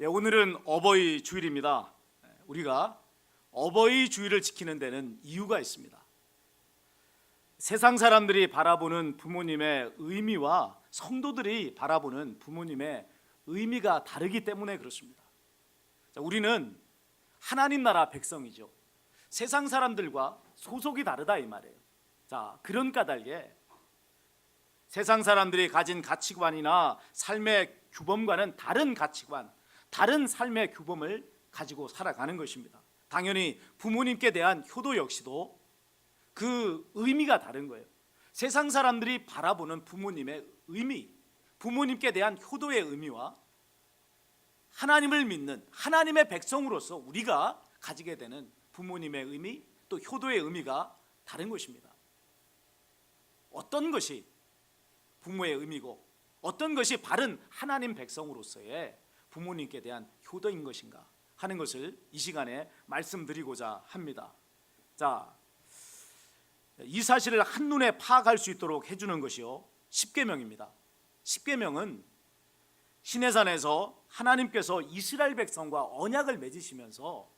오늘은 어버이 주일입니다. 우리가 어버이 주일을 지키는 데는 이유가 있습니다. 세상 사람들이 바라보는 부모님의 의미와 성도들이 바라보는 부모님의 의미가 다르기 때문에 그렇습니다. 우리는 하나님 나라 백성이죠. 세상 사람들과 소속이 다르다 이 말이에요. 그런 까닭에 세상 사람들이 가진 가치관이나 삶의 규범과는 다른 가치관, 다른 삶의 규범을 가지고 살아가는 것입니다. 당연히 부모님께 대한 효도 역시도 그 의미가 다른 거예요. 세상 사람들이 바라보는 부모님의 의미, 부모님께 대한 효도의 의미와 하나님을 믿는 하나님의 백성으로서 우리가 가지게 되는 부모님의 의미, 또 효도의 의미가 다른 것입니다. 어떤 것이 부모의 의미고 어떤 것이 바른 하나님 백성으로서의 부모님께 대한 효도인 것인가 하는 것을 이 시간에 말씀드리고자 합니다. 이 사실을 한눈에 파악할 수 있도록 해주는 것이요 십계명입니다. 십계명은 시내산에서 하나님께서 이스라엘 백성과 언약을 맺으시면서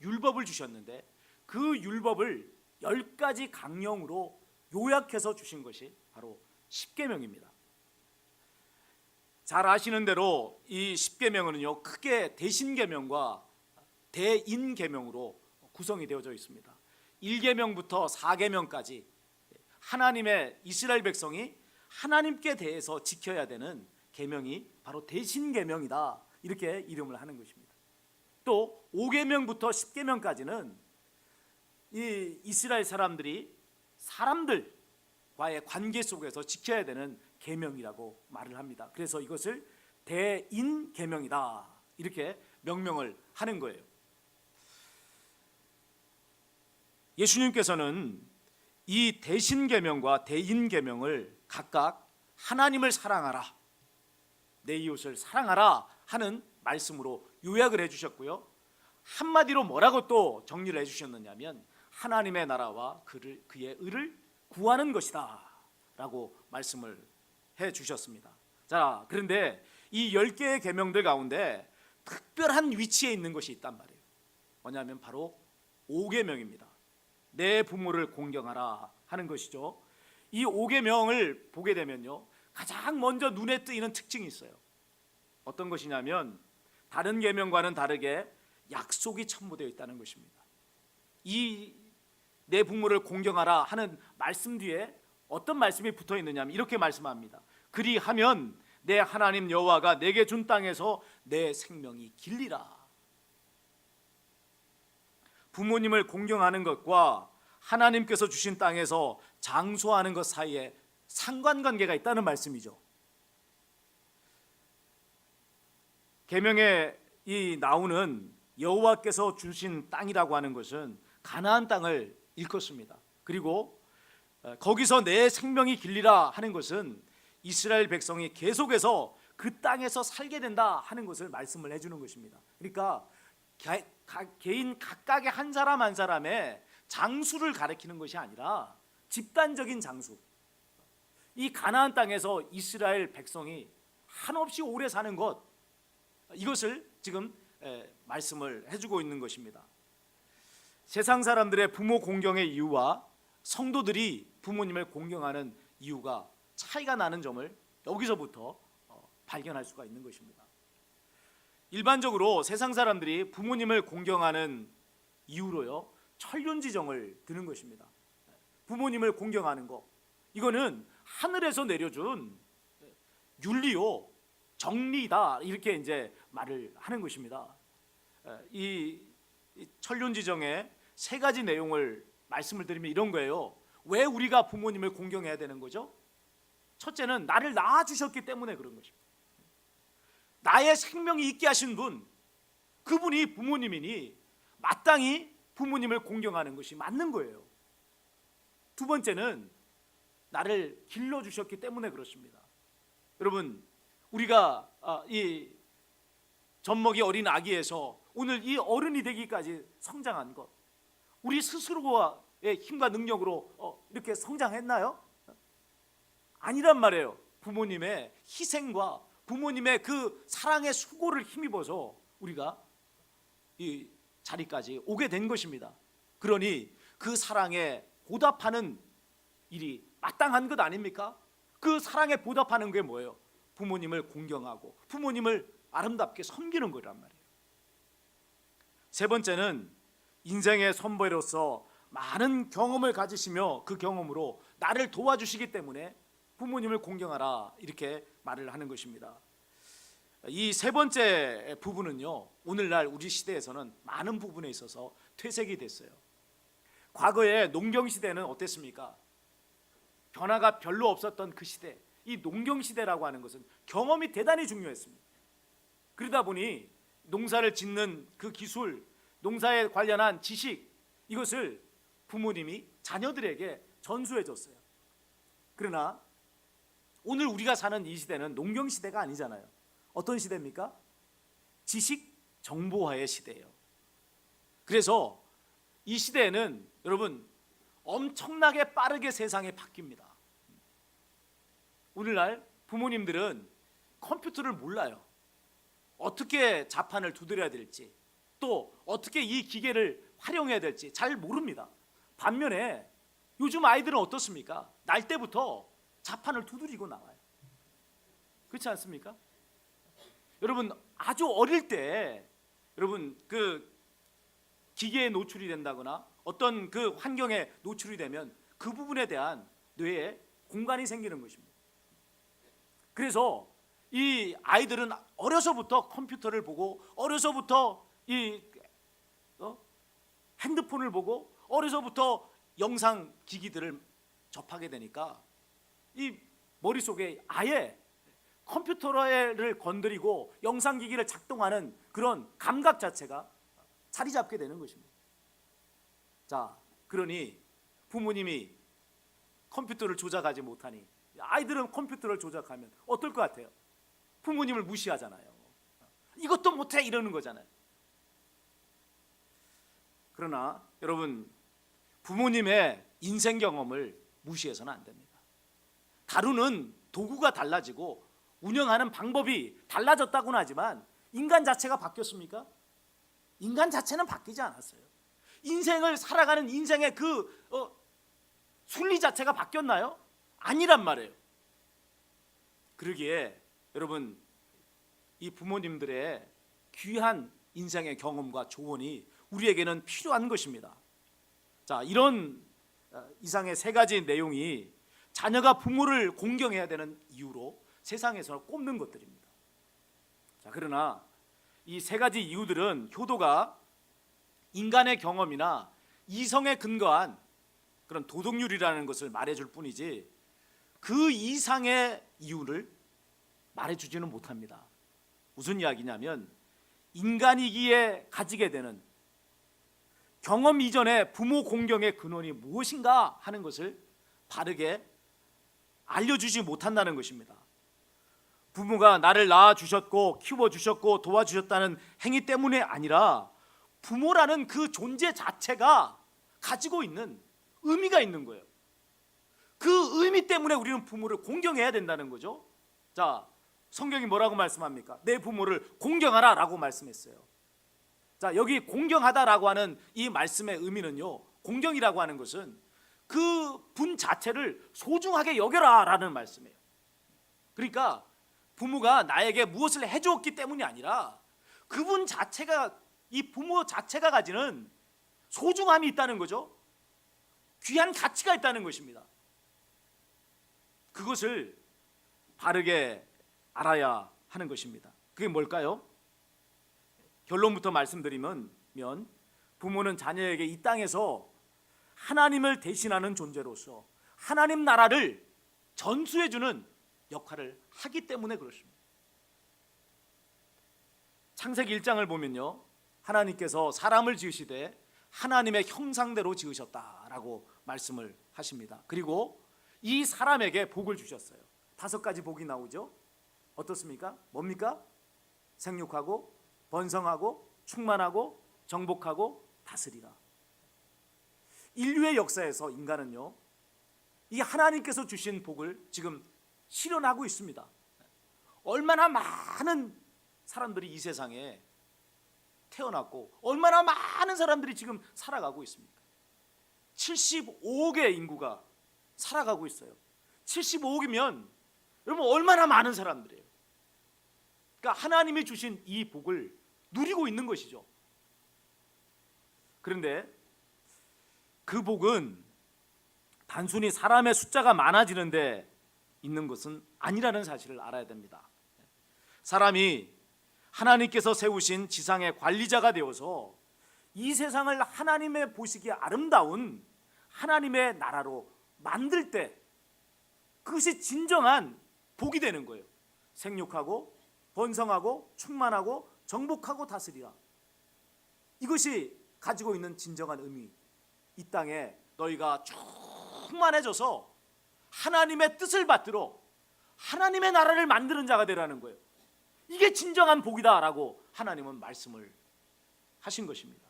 율법을 주셨는데 그 율법을 10가지 강령으로 요약해서 주신 것이 바로 십계명입니다. 잘 아시는 대로 이 십계명은요 크게 대신계명과 대인계명으로 구성이 되어져 있습니다. 1계명부터 4계명까지 하나님의 이스라엘 백성이 하나님께 대해서 지켜야 되는 계명이 바로 대신계명이다, 이렇게 이름을 하는 것입니다. 또 5계명부터 10계명까지는 이 이스라엘 사람들이 사람들과의 관계 속에서 지켜야 되는 계명이라고 말을 합니다. 그래서 이것을 대인계명이다, 이렇게 명명을 하는 거예요. 예수님께서는 이 대신계명과 대인계명을 각각 하나님을 사랑하라, 내 이웃을 사랑하라 하는 말씀으로 요약을 해주셨고요, 한마디로 뭐라고 또 정리를 해주셨느냐면 하나님의 나라와 그의 의를 구하는 것이다 라고 말씀을 해주셨습니다. 그런데 이 10개의 계명들 가운데 특별한 위치에 있는 것이 있단 말이에요. 뭐냐면 바로 5계명입니다. 내 부모를 공경하라 하는 것이죠. 이 5계명을 보게 되면요 가장 먼저 눈에 띄는 특징이 있어요. 어떤 것이냐면 다른 계명과는 다르게 약속이 첨부되어 있다는 것입니다. 이 내 부모를 공경하라 하는 말씀 뒤에 어떤 말씀이 붙어 있느냐면 이렇게 말씀합니다. 그리하면 내 하나님 여호와가 내게 준 땅에서 내 생명이 길리라. 부모님을 공경하는 것과 하나님께서 주신 땅에서 장수하는 것 사이에 상관관계가 있다는 말씀이죠. 계명에 나오는 여호와께서 주신 땅이라고 하는 것은 가나안 땅을 일컫습니다. 그리고 거기서 내 생명이 길리라 하는 것은 이스라엘 백성이 계속해서 그 땅에서 살게 된다 하는 것을 말씀을 해주는 것입니다. 그러니까 개인 각각의 한 사람 한 사람의 장수를 가리키는 것이 아니라 집단적인 장수, 이 가나안 땅에서 이스라엘 백성이 한없이 오래 사는 것, 이것을 지금 말씀을 해주고 있는 것입니다. 세상 사람들의 부모 공경의 이유와 성도들이 부모님을 공경하는 이유가 차이가 나는 점을 여기서부터 발견할 수가 있는 것입니다. 일반적으로 세상 사람들이 부모님을 공경하는 이유로요 천륜지정을 드는 것입니다. 부모님을 공경하는 것, 이거는 하늘에서 내려준 윤리요 정리다, 이렇게 이제 말을 하는 것입니다. 이 천륜지정의 3가지 내용을 말씀을 드리면 이런 거예요. 왜 우리가 부모님을 공경해야 되는 거죠? 첫째는 나를 낳아주셨기 때문에 그런 것입니다. 나의 생명이 있게 하신 분, 그분이 부모님이니 마땅히 부모님을 공경하는 것이 맞는 거예요. 두 번째는 나를 길러주셨기 때문에 그렇습니다. 여러분, 우리가 이 젖먹이 어린 아기에서 오늘 이 어른이 되기까지 성장한 것, 우리 스스로의 힘과 능력으로 이렇게 성장했나요? 아니란 말이에요. 부모님의 희생과 부모님의 그 사랑의 수고를 힘입어서 우리가 이 자리까지 오게 된 것입니다. 그러니 그 사랑에 보답하는 일이 마땅한 것 아닙니까? 그 사랑에 보답하는 게 뭐예요? 부모님을 공경하고 부모님을 아름답게 섬기는 거란 말이에요. 세 번째는 인생의 선배로서 많은 경험을 가지시며 그 경험으로 나를 도와주시기 때문에 부모님을 공경하라, 이렇게 말을 하는 것입니다. 이 세 번째 부분은요, 오늘날 우리 시대에서는 많은 부분에 있어서 퇴색이 됐어요. 과거에 농경시대는 어땠습니까? 변화가 별로 없었던 그 시대, 이 농경시대라고 하는 것은 경험이 대단히 중요했습니다. 그러다 보니 농사를 짓는 그 기술, 농사에 관련한 지식, 이것을 부모님이 자녀들에게 전수해 줬어요. 그러나 오늘 우리가 사는 이 시대는 농경시대가 아니잖아요. 어떤 시대입니까? 지식 정보화의 시대예요. 그래서 이 시대에는 여러분 엄청나게 빠르게 세상이 바뀝니다. 오늘날 부모님들은 컴퓨터를 몰라요. 어떻게 자판을 두드려야 될지, 또 어떻게 이 기계를 활용해야 될지 잘 모릅니다. 반면에 요즘 아이들은 어떻습니까? 날 때부터 자판을 두드리고 나와요. 그렇지 않습니까? 여러분 아주 어릴 때 여러분 그 기계에 노출이 된다거나 어떤 그 환경에 노출이 되면 그 부분에 대한 뇌에 공간이 생기는 것입니다. 그래서 이 아이들은 어려서부터 컴퓨터를 보고 어려서부터 이 핸드폰을 보고 어려서부터 영상 기기들을 접하게 되니까 이 머릿속에 아예 컴퓨터를 건드리고 영상 기기를 작동하는 그런 감각 자체가 자리 잡게 되는 것입니다. 자, 그러니 부모님이 컴퓨터를 조작하지 못하니 아이들은 컴퓨터를 조작하면 어떨 것 같아요? 부모님을 무시하잖아요. 이것도 못해 이러는 거잖아요. 그러나 여러분 부모님의 인생 경험을 무시해서는 안 됩니다. 다루는 도구가 달라지고 운영하는 방법이 달라졌다고는 하지만 인간 자체가 바뀌었습니까? 인간 자체는 바뀌지 않았어요. 인생을 살아가는 인생의 그 순리 자체가 바뀌었나요? 아니란 말이에요. 그러기에 여러분 이 부모님들의 귀한 인생의 경험과 조언이 우리에게는 필요한 것입니다. 자, 이런 이상의 세 가지 내용이 자녀가 부모를 공경해야 되는 이유로 세상에서 꼽는 것들입니다. 자, 그러나 이 세 가지 이유들은 효도가 인간의 경험이나 이성에 근거한 그런 도덕률이라는 것을 말해줄 뿐이지 그 이상의 이유를 말해주지는 못합니다. 무슨 이야기냐면 인간이기에 가지게 되는 경험 이전의 부모 공경의 근원이 무엇인가 하는 것을 바르게 알려주지 못한다는 것입니다. 부모가 나를 낳아주셨고 키워주셨고 도와주셨다는 행위 때문에 아니라 부모라는 그 존재 자체가 가지고 있는 의미가 있는 거예요. 그 의미 때문에 우리는 부모를 공경해야 된다는 거죠. 자, 성경이 뭐라고 말씀합니까? 내 부모를 공경하라 라고 말씀했어요. 자, 여기 공경하다라고 하는 이 말씀의 의미는요, 공경이라고 하는 것은 그 분 자체를 소중하게 여겨라 라는 말씀이에요. 그러니까 부모가 나에게 무엇을 해주었기 때문이 아니라 그분 자체가, 이 부모 자체가 가지는 소중함이 있다는 거죠. 귀한 가치가 있다는 것입니다. 그것을 바르게 알아야 하는 것입니다. 그게 뭘까요? 결론부터 말씀드리면 부모는 자녀에게 이 땅에서 하나님을 대신하는 존재로서 하나님 나라를 전수해주는 역할을 하기 때문에 그렇습니다. 창세기 1장을 보면요, 하나님께서 사람을 지으시되 하나님의 형상대로 지으셨다라고 말씀을 하십니다. 그리고 이 사람에게 복을 주셨어요. 5가지 복이 나오죠. 어떻습니까? 뭡니까? 생육하고 번성하고 충만하고 정복하고 다스리라. 인류의 역사에서 인간은요, 이 하나님께서 주신 복을 지금 실현하고 있습니다. 얼마나 많은 사람들이 이 세상에 태어났고 얼마나 많은 사람들이 지금 살아가고 있습니까? 75억의 인구가 살아가고 있어요. 75억이면 여러분 얼마나 많은 사람들이에요. 그러니까 하나님이 주신 이 복을 누리고 있는 것이죠. 그런데 그 복은 단순히 사람의 숫자가 많아지는데 있는 것은 아니라는 사실을 알아야 됩니다. 사람이 하나님께서 세우신 지상의 관리자가 되어서 이 세상을 하나님의 보시기에 아름다운 하나님의 나라로 만들 때 그것이 진정한 복이 되는 거예요. 생육하고 번성하고 충만하고 정복하고 다스리라. 이것이 가지고 있는 진정한 의미. 이 땅에 너희가 충만해져서 하나님의 뜻을 받들어 하나님의 나라를 만드는 자가 되라는 거예요. 이게 진정한 복이다라고 하나님은 말씀을 하신 것입니다.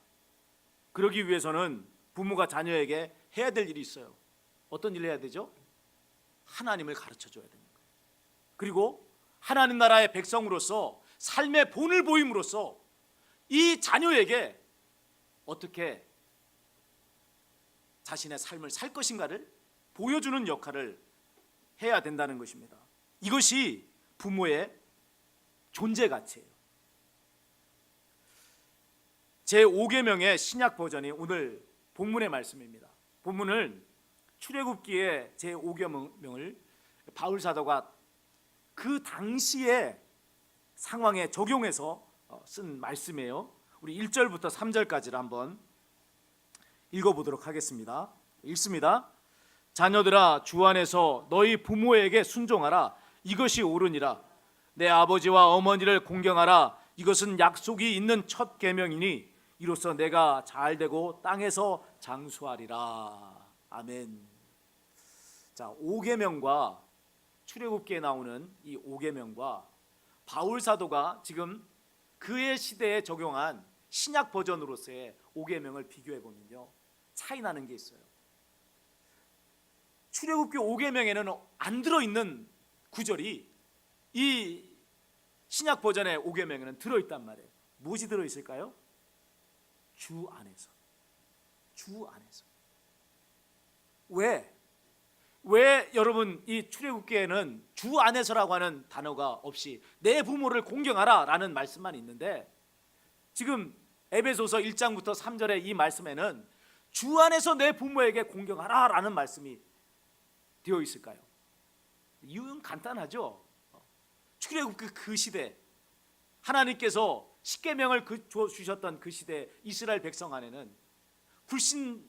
그러기 위해서는 부모가 자녀에게 해야 될 일이 있어요. 어떤 일을 해야 되죠? 하나님을 가르쳐 줘야 되는 거예요. 그리고 하나님 나라의 백성으로서 삶의 본을 보임으로써 이 자녀에게 어떻게 자신의 삶을 살 것인가를 보여주는 역할을 해야 된다는 것입니다. 이것이 부모의 존재 가치예요. 제5계명의 신약 버전이 오늘 본문의 말씀입니다. 본문은 출애굽기의 제5계명을 바울 사도가 그 당시의 상황에 적용해서 쓴 말씀이에요. 우리 1절부터 3절까지를 한번 읽어보도록 하겠습니다. 읽습니다. 자녀들아, 주 안에서 너희 부모에게 순종하라. 이것이 옳으니라. 내 아버지와 어머니를 공경하라. 이것은 약속이 있는 첫 계명이니 이로써 내가 잘되고 땅에서 장수하리라. 아멘. 자, 5계명과 출애굽기에 나오는 이 5계명과 바울 사도가 지금 그의 시대에 적용한 신약 버전으로서의 5계명을 비교해 보면요, 차이 나는 게 있어요. 출애굽기 5계명에는 안 들어 있는 구절이 이 신약 버전의 5계명에는 들어 있단 말이에요. 무엇이 들어 있을까요? 주 안에서. 주 안에서. 왜 여러분 이 출애굽기에는 주 안에서라고 하는 단어가 없이 내 부모를 공경하라 라는 말씀만 있는데, 지금 에베소서 1장부터 3절의 이 말씀에는 주 안에서 내 부모에게 공경하라 라는 말씀이 되어 있을까요? 이유는 간단하죠. 출애굽기 그 시대, 하나님께서 십계명을 주셨던 그 시대 이스라엘 백성 안에는 불신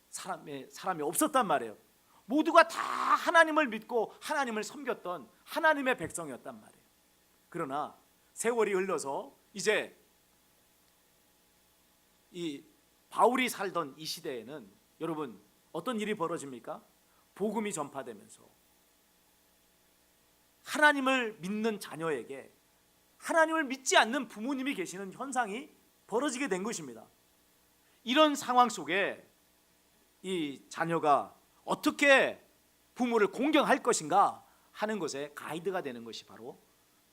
사람이 없었단 말이에요. 모두가 다 하나님을 믿고 하나님을 섬겼던 하나님의 백성이었단 말이에요. 그러나 세월이 흘러서 이제 이 바울이 살던 이 시대에는 여러분 어떤 일이 벌어집니까? 복음이 전파되면서 하나님을 믿는 자녀에게 하나님을 믿지 않는 부모님이 계시는 현상이 벌어지게 된 것입니다. 이런 상황 속에 이 자녀가 어떻게 부모를 공경할 것인가 하는 것에 가이드가 되는 것이 바로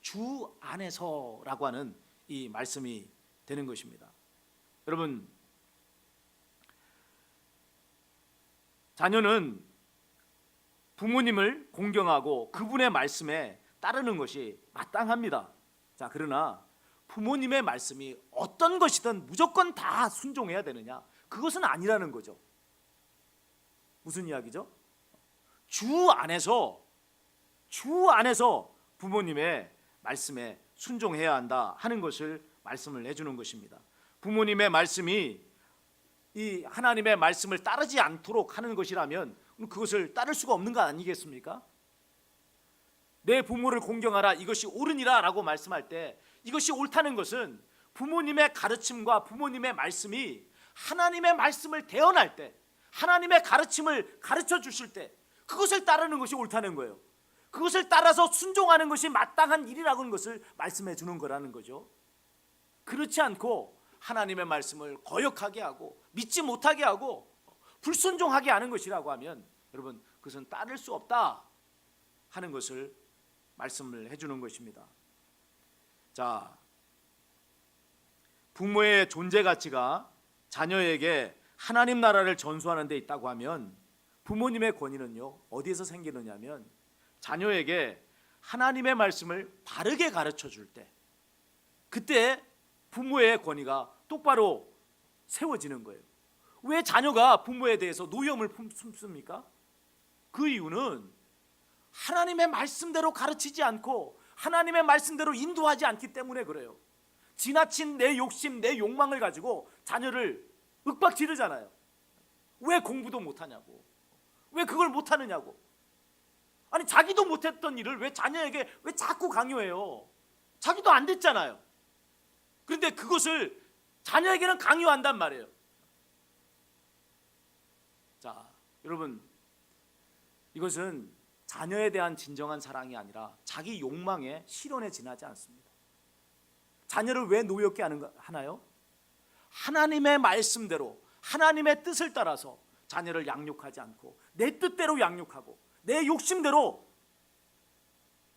주 안에서라고 하는 이 말씀이 되는 것입니다. 여러분, 자녀는 부모님을 공경하고 그분의 말씀에 따르는 것이 마땅합니다. 자, 그러나 부모님의 말씀이 어떤 것이든 무조건 다 순종해야 되느냐? 그것은 아니라는 거죠. 무슨 이야기죠? 주 안에서 부모님의 말씀에 순종해야 한다 하는 것을 말씀을 해주는 것입니다. 부모님의 말씀이 이 하나님의 말씀을 따르지 않도록 하는 것이라면 그것을 따를 수가 없는 거 아니겠습니까? 내 부모를 공경하라, 이것이 옳으니라 라고 말씀할 때 이것이 옳다는 것은 부모님의 가르침과 부모님의 말씀이 하나님의 말씀을 대언할 때, 하나님의 가르침을 가르쳐 주실 때 그것을 따르는 것이 옳다는 거예요. 그것을 따라서 순종하는 것이 마땅한 일이라는 것을 말씀해 주는 거라는 거죠. 그렇지 않고 하나님의 말씀을 거역하게 하고 믿지 못하게 하고 불순종하게 하는 것이라고 하면 여러분 그것은 따를 수 없다 하는 것을 말씀을 해주는 것입니다. 자, 부모의 존재 가치가 자녀에게 하나님 나라를 전수하는 데 있다고 하면 부모님의 권위는요 어디에서 생기느냐면 자녀에게 하나님의 말씀을 바르게 가르쳐 줄 때, 그때 부모의 권위가 똑바로 세워지는 거예요. 왜 자녀가 부모에 대해서 노여움을 품습니까? 그 이유는 하나님의 말씀대로 가르치지 않고 하나님의 말씀대로 인도하지 않기 때문에 그래요. 지나친 내 욕심, 내 욕망을 가지고 자녀를 윽박지르잖아요. 왜 공부도 못하냐고, 왜 그걸 못하느냐고. 아니 자기도 못했던 일을 왜 자녀에게 왜 자꾸 강요해요? 자기도 안 됐잖아요. 그런데 그것을 자녀에게는 강요한단 말이에요. 자, 여러분, 이것은 자녀에 대한 진정한 사랑이 아니라 자기 욕망의 실현에 지나지 않습니다. 자녀를 왜 노엽게 하나요? 하나님의 말씀대로 하나님의 뜻을 따라서 자녀를 양육하지 않고 내 뜻대로 양육하고 내 욕심대로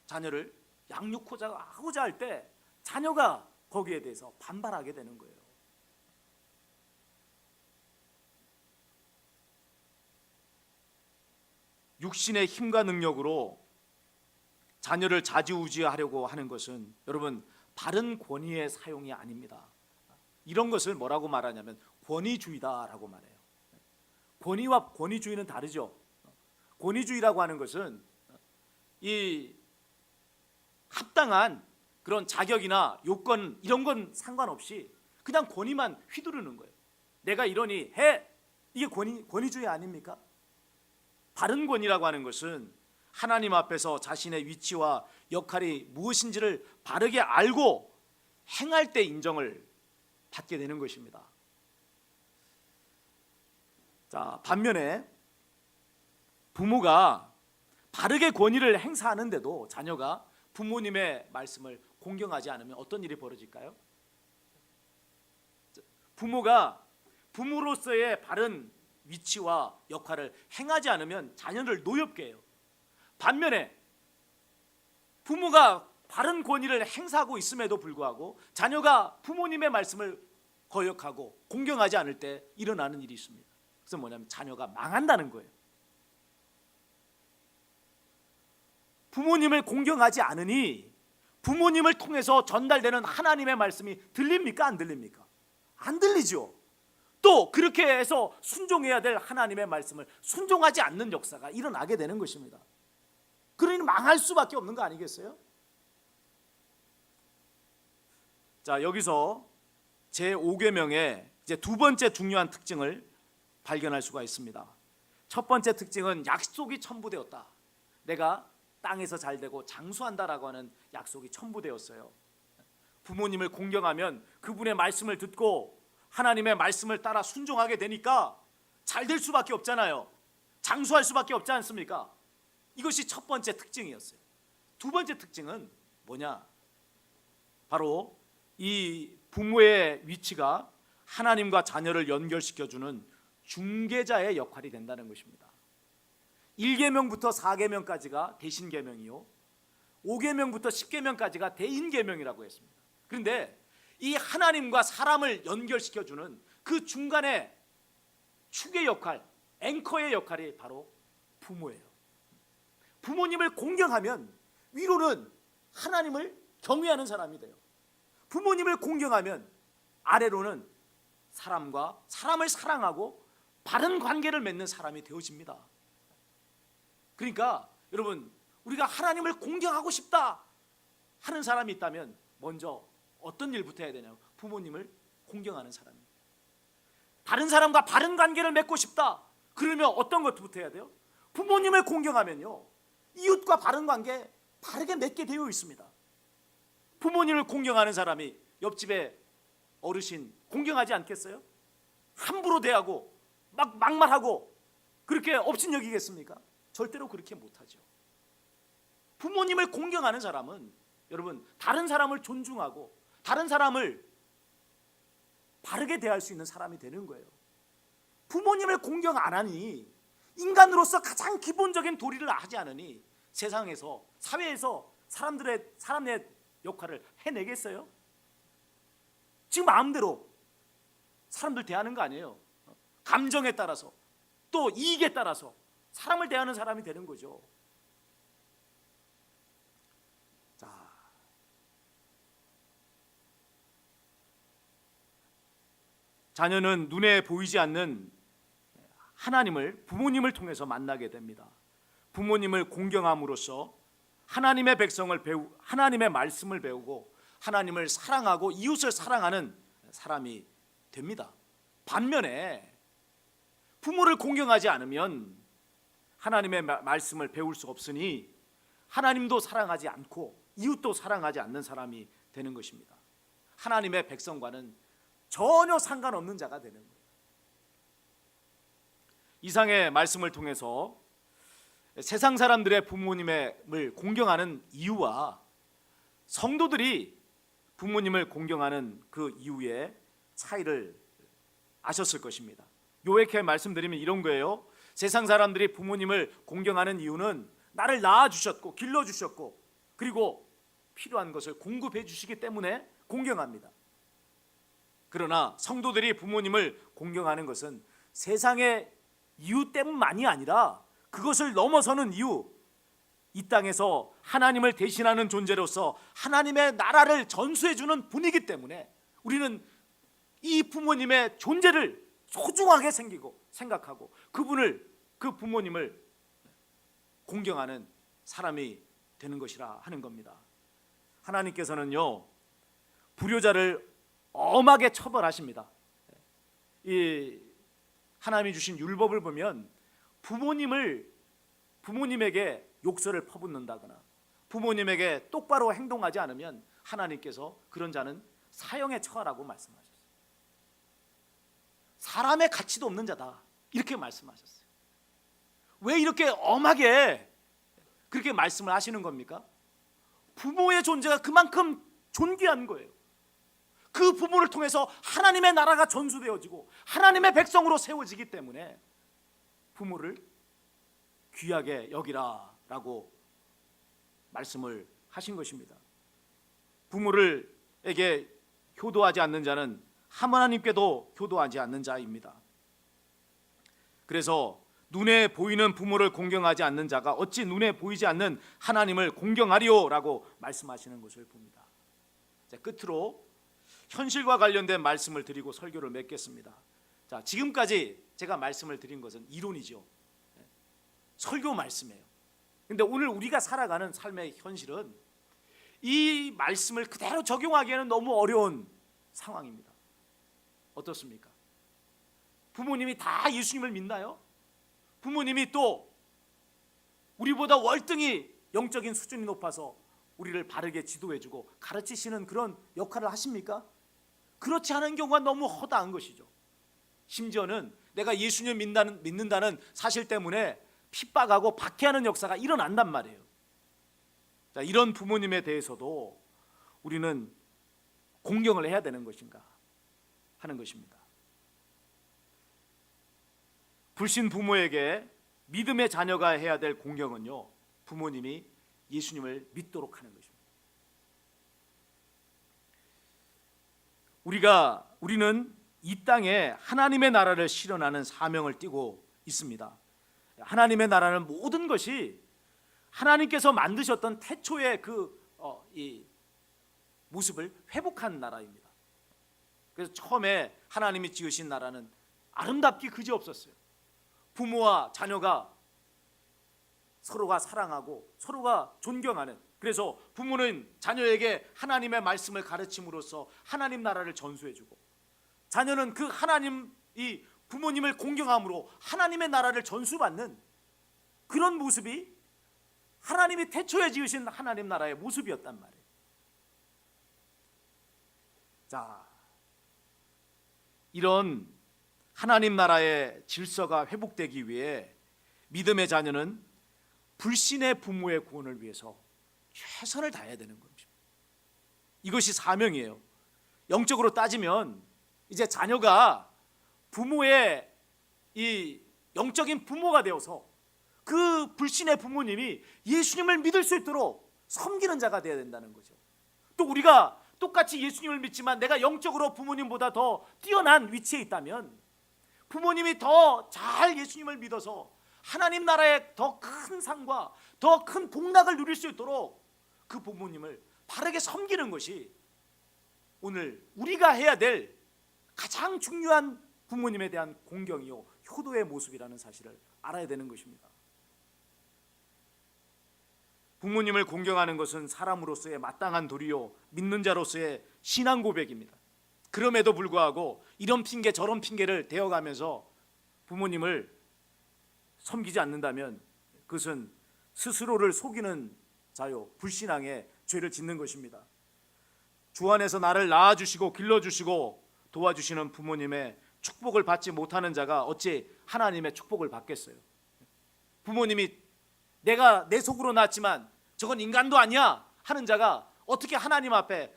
자녀를 양육하고자 할 때 자녀가 거기에 대해서 반발하게 되는 거예요. 육신의 힘과 능력으로 자녀를 좌지우지하려고 하는 것은 여러분 바른 권위의 사용이 아닙니다. 이런 것을 뭐라고 말하냐면 권위주의다라고 말해요. 권위와 권위주의는 다르죠. 권위주의라고 하는 것은 이 합당한 그런 자격이나 요건 이런 건 상관없이 그냥 권위만 휘두르는 거예요. 내가 이러니 해. 이게 권위주의 아닙니까? 바른 권위라고 하는 것은 하나님 앞에서 자신의 위치와 역할이 무엇인지를 바르게 알고 행할 때 인정을 받게 되는 것입니다. 자, 반면에 부모가 바르게 권위를 행사하는데도 자녀가 부모님의 말씀을 공경하지 않으면 어떤 일이 벌어질까요? 부모가 부모로서의 바른 위치와 역할을 행하지 않으면 자녀를 노엽게 해요. 반면에 부모가 바른 권위를 행사하고 있음에도 불구하고 자녀가 부모님의 말씀을 거역하고 공경하지 않을 때 일어나는 일이 있습니다. 그래서 뭐냐면 자녀가 망한다는 거예요. 부모님을 공경하지 않으니 부모님을 통해서 전달되는 하나님의 말씀이 들립니까? 안 들립니까? 안 들리죠. 또 그렇게 해서 순종해야 될 하나님의 말씀을 순종하지 않는 역사가 일어나게 되는 것입니다. 그러니 망할 수밖에 없는 거 아니겠어요? 자, 여기서 제5계명의 이제 두 번째 중요한 특징을 발견할 수가 있습니다. 첫 번째 특징은 약속이 첨부되었다. 내가 땅에서 잘 되고 장수한다라고 하는 약속이 첨부되었어요. 부모님을 공경하면 그분의 말씀을 듣고 하나님의 말씀을 따라 순종하게 되니까 잘 될 수밖에 없잖아요. 장수할 수밖에 없지 않습니까? 이것이 첫 번째 특징이었어요. 두 번째 특징은 뭐냐? 바로 이 부모의 위치가 하나님과 자녀를 연결시켜주는 중개자의 역할이 된다는 것입니다. 1계명부터 4계명까지가 대신계명이요 5계명부터 10계명까지가 대인계명이라고 했습니다. 그런데 이 하나님과 사람을 연결시켜주는 그 중간에 축의 역할, 앵커의 역할이 바로 부모예요. 부모님을 공경하면 위로는 하나님을 경외하는 사람이 돼요. 부모님을 공경하면 아래로는 사람과 사람을 사랑하고 바른 관계를 맺는 사람이 되어집니다. 그러니까 여러분, 우리가 하나님을 공경하고 싶다 하는 사람이 있다면 먼저 어떤 일부터 해야 되냐고, 부모님을 공경하는 사람입니다. 다른 사람과 바른 관계를 맺고 싶다 그러면 어떤 것부터 해야 돼요? 부모님을 공경하면요 이웃과 바른 관계 바르게 맺게 되어 있습니다. 부모님을 공경하는 사람이 옆집에 어르신 공경하지 않겠어요? 함부로 대하고 막말하고 그렇게 업신여기겠습니까? 절대로 그렇게 못하죠. 부모님을 공경하는 사람은 여러분 다른 사람을 존중하고 다른 사람을 바르게 대할 수 있는 사람이 되는 거예요. 부모님을 공경 안 하니 인간으로서 가장 기본적인 도리를 하지 않으니 세상에서 사회에서 사람의 역할을 해내겠어요? 지금 마음대로 사람들 대하는 거 아니에요. 감정에 따라서 또 이익에 따라서 사람을 대하는 사람이 되는 거죠. 자, 자녀는 눈에 보이지 않는 하나님을, 부모님을 통해서 만나게 됩니다. 부모님을 공경함으로써 하나님의 백성을 하나님의 말씀을 배우고 하나님을 사랑하고 이웃을 사랑하는 사람이 됩니다. 반면에 부모를 공경하지 않으면 하나님의 말씀을 배울 수 없으니 하나님도 사랑하지 않고 이웃도 사랑하지 않는 사람이 되는 것입니다. 하나님의 백성과는 전혀 상관없는 자가 되는 거예요. 이상의 말씀을 통해서 세상 사람들의 부모님을 공경하는 이유와 성도들이 부모님을 공경하는 그 이유의 차이를 아셨을 것입니다. 요약해 말씀드리면 이런 거예요. 세상 사람들이 부모님을 공경하는 이유는 나를 낳아주셨고 길러주셨고 그리고 필요한 것을 공급해 주시기 때문에 공경합니다. 그러나 성도들이 부모님을 공경하는 것은 세상의 이유 때문만이 아니라 그것을 넘어서는 이유, 이 땅에서 하나님을 대신하는 존재로서 하나님의 나라를 전수해 주는 분이기 때문에 우리는 이 부모님의 존재를 소중하게 생각하고 그 부모님을 공경하는 사람이 되는 것이라 하는 겁니다. 하나님께서는요, 불효자를 엄하게 처벌하십니다. 이 하나님이 주신 율법을 보면 부모님에게 욕설을 퍼붓는다거나 부모님에게 똑바로 행동하지 않으면 하나님께서 그런 자는 사형에 처하라고 말씀하셨어요. 사람의 가치도 없는 자다, 이렇게 말씀하셨어요. 왜 이렇게 엄하게 그렇게 말씀을 하시는 겁니까? 부모의 존재가 그만큼 존귀한 거예요. 그 부모를 통해서 하나님의 나라가 전수되어지고 하나님의 백성으로 세워지기 때문에 부모를 귀하게 여기라라고 말씀을 하신 것입니다. 부모에게 효도하지 않는 자는 하나님께도 효도하지 않는 자입니다. 그래서 눈에 보이는 부모를 공경하지 않는 자가 어찌 눈에 보이지 않는 하나님을 공경하리오라고 말씀하시는 것을 봅니다. 자, 끝으로 현실과 관련된 말씀을 드리고 설교를 맺겠습니다. 자, 지금까지 제가 말씀을 드린 것은 이론이죠. 설교 말씀이에요. 근데 오늘 우리가 살아가는 삶의 현실은 이 말씀을 그대로 적용하기에는 너무 어려운 상황입니다. 어떻습니까? 부모님이 다 예수님을 믿나요? 부모님이 또 우리보다 월등히 영적인 수준이 높아서 우리를 바르게 지도해주고 가르치시는 그런 역할을 하십니까? 그렇지 않은 경우가 너무 허다한 것이죠. 심지어는 내가 예수님 믿는다는 사실 때문에 핍박하고 박해하는 역사가 일어난단 말이에요. 자, 이런 부모님에 대해서도 우리는 공경을 해야 되는 것인가 하는 것입니다. 불신 부모에게 믿음의 자녀가 해야 될 공경은요, 부모님이 예수님을 믿도록 하는 것입니다. 우리는 이 땅에 하나님의 나라를 실현하는 사명을 띠고 있습니다. 하나님의 나라는 모든 것이 하나님께서 만드셨던 태초의 이 모습을 회복한 나라입니다. 그래서 처음에 하나님이 지으신 나라는 아름답기 그지없었어요. 부모와 자녀가 서로가 사랑하고 서로가 존경하는, 그래서 부모는 자녀에게 하나님의 말씀을 가르침으로써 하나님 나라를 전수해주고, 자녀는 그 하나님, 이 부모님을 공경함으로 하나님의 나라를 전수받는 그런 모습이 하나님이 태초에 지으신 하나님 나라의 모습이었단 말이에요. 자, 이런 하나님 나라의 질서가 회복되기 위해 믿음의 자녀는 불신의 부모의 구원을 위해서 최선을 다해야 되는 것입니다. 이것이 사명이에요. 영적으로 따지면 이제 자녀가 부모의 이 영적인 부모가 되어서 그 불신의 부모님이 예수님을 믿을 수 있도록 섬기는 자가 되어야 된다는 거죠. 또 우리가 똑같이 예수님을 믿지만 내가 영적으로 부모님보다 더 뛰어난 위치에 있다면, 부모님이 더 잘 예수님을 믿어서 하나님 나라의 더 큰 상과 더 큰 복락을 누릴 수 있도록 그 부모님을 바르게 섬기는 것이 오늘 우리가 해야 될 가장 중요한 부모님에 대한 공경이요 효도의 모습이라는 사실을 알아야 되는 것입니다. 부모님을 공경하는 것은 사람으로서의 마땅한 도리요 믿는 자로서의 신앙 고백입니다. 그럼에도 불구하고 이런 핑계 저런 핑계를 대어가면서 부모님을 섬기지 않는다면 그것은 스스로를 속이는 자요 불신앙의 죄를 짓는 것입니다. 주 안에서 나를 낳아주시고 길러주시고 도와주시는 부모님의 축복을 받지 못하는 자가 어찌 하나님의 축복을 받겠어요? 부모님이 내가 내 속으로 낳았지만 저건 인간도 아니야 하는 자가 어떻게 하나님 앞에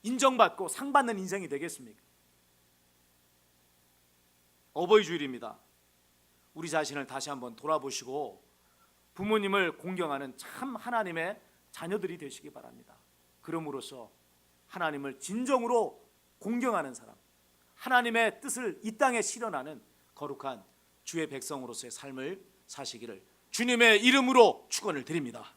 인정받고 상받는 인생이 되겠습니까? 어버이 주일입니다. 우리 자신을 다시 한번 돌아보시고 부모님을 공경하는 참 하나님의 자녀들이 되시기 바랍니다. 그럼으로써 하나님을 진정으로 공경하는 사람, 하나님의 뜻을 이 땅에 실현하는 거룩한 주의 백성으로서의 삶을 사시기를 주님의 이름으로 축원을 드립니다.